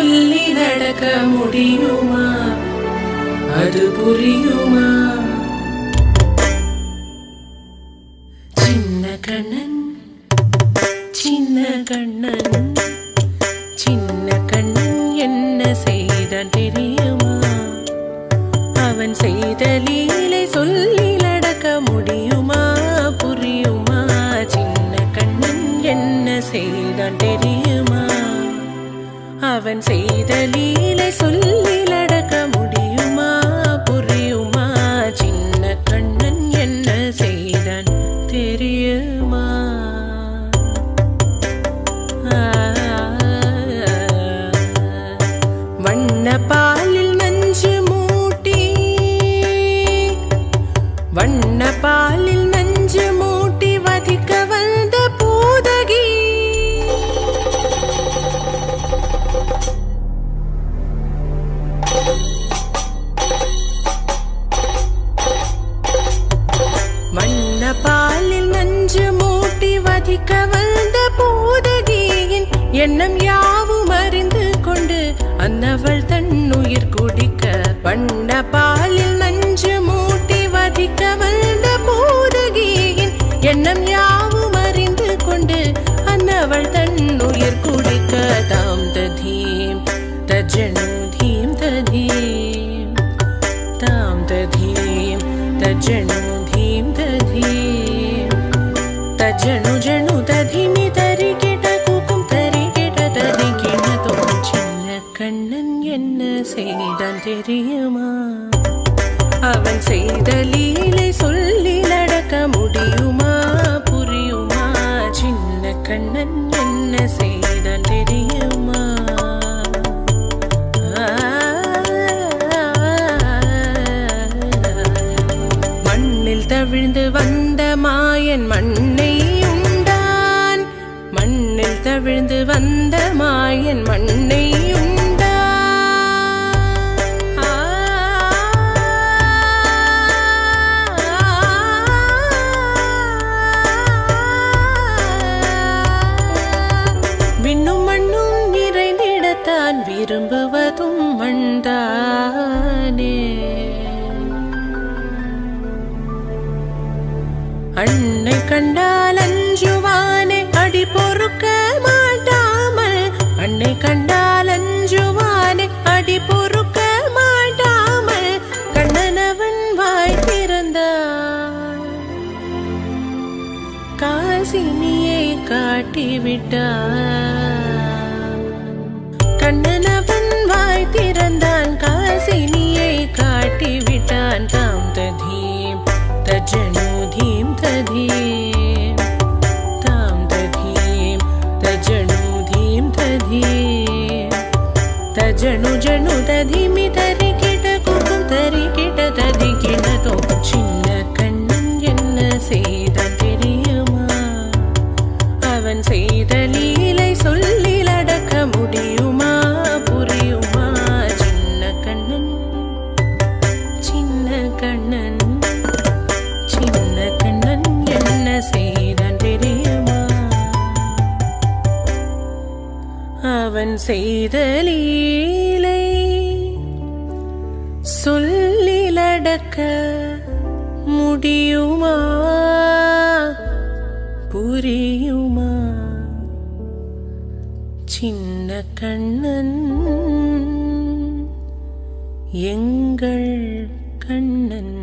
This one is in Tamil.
சொல்லி நடக்க முடியுமா? அது புரியுமா? சின்ன கண்ணன் சின்ன கண்ணன் சின்ன கண்ணன் என்ன செய்தான் தெரியுமா? அவன் செய்த லீலை சொல்லி நடக்க முடியுமா? புரியுமா? சின்ன கண்ணன் என்ன செய்தான் தெரியுமா? அவன் செய்த லீலை சொல்லி நடக்க முடியுமா? புரியுமா? சின்ன கண்ணன் என்ன செய்தான் தெரியுமா? வண்ண பாலில் நஞ்சு மூட்டி வண்ண பாலில் நஞ்சு மூட்டி வதிக்க வந்த பூதகி வண்ண பாலில் நஞ்சு மூட்டி வதிக்க வந்த பூதகியின் எண்ணம் யாவும் அறிந்து கொண்டு அன்னவள் தன்னுயிர் குடிக்க வண்ண பாலில் நஞ்சு மூட்டி வதிக்க வந்த பூதகியின் எண்ணம் யாவும் அறிந்து கொண்டு அன்னவள் தன்னுயிர் குடிக்க தாம் ததீம் தஜ்ஜனு தீம் ததீம் தாம் ததீம் தஜ்ஜனு தீம் ததீம் தஜ்ஜனு ஜனு ததீமி தரிகிட கூக்கும் தரிகிட தரிகிட தோம். சின்ன கண்ணன் என்ன செய்தான் தெரியுமா? அவன் செய்த லீலை சொல்லி நடக்க முடியுமா? புரியுமா? சின்ன கண்ணன் என்ன செய்தான் தெரியுமா? மண்ணில் தவிழ்ந்து வந்த மாயன் மண்ணை உண்டான். மண்ணில் தவிழ்ந்து வந்த மாயன் மண்ணை உண்டான். விண்ணும் மண்ணும் நிறைந்திடத்தான் விரும்புவதும் மண்தானே. அன்னை கண்டால் அஞ்சுவானே அடி பொறுக்க மாட்டாமல். அன்னை கண்டால் அஞ்சுவானே அடி பொறுக்க மாட்டாமல் கண்ணனவன் வாய் திறந்தான். காசினியை காட்டிவிட்டான். கண்ணனவன் வாய் திறந்தான். காசினியை காட்டிவிட்டான். தாம் ததீம் தஜ்ஜனு தீம் ததீம் தாம் ததீம் தஜ்ஜனு தீம் ததீம் தஜ்ஜனு ஜனு ததீமி தரிகிட கூக்கும் தரிகிட தரிகிட தோம். சின்ன கண்ணன் என்ன செய்தான் தெரியுமா? அவன் செய்த லீலை சொல்லி நடக்க முடியுமா? புரியுமா? சின்ன கண்ணன் சின்ன கண்ணன் சின்ன கண்ணன் என்ன செய்தான் தெரியுமா? அவன் செய்த லீலை சொல்லி நடக்க முடியுமா? புரியுமா? சின்ன கண்ணன் எங்கள் கண்ணன்.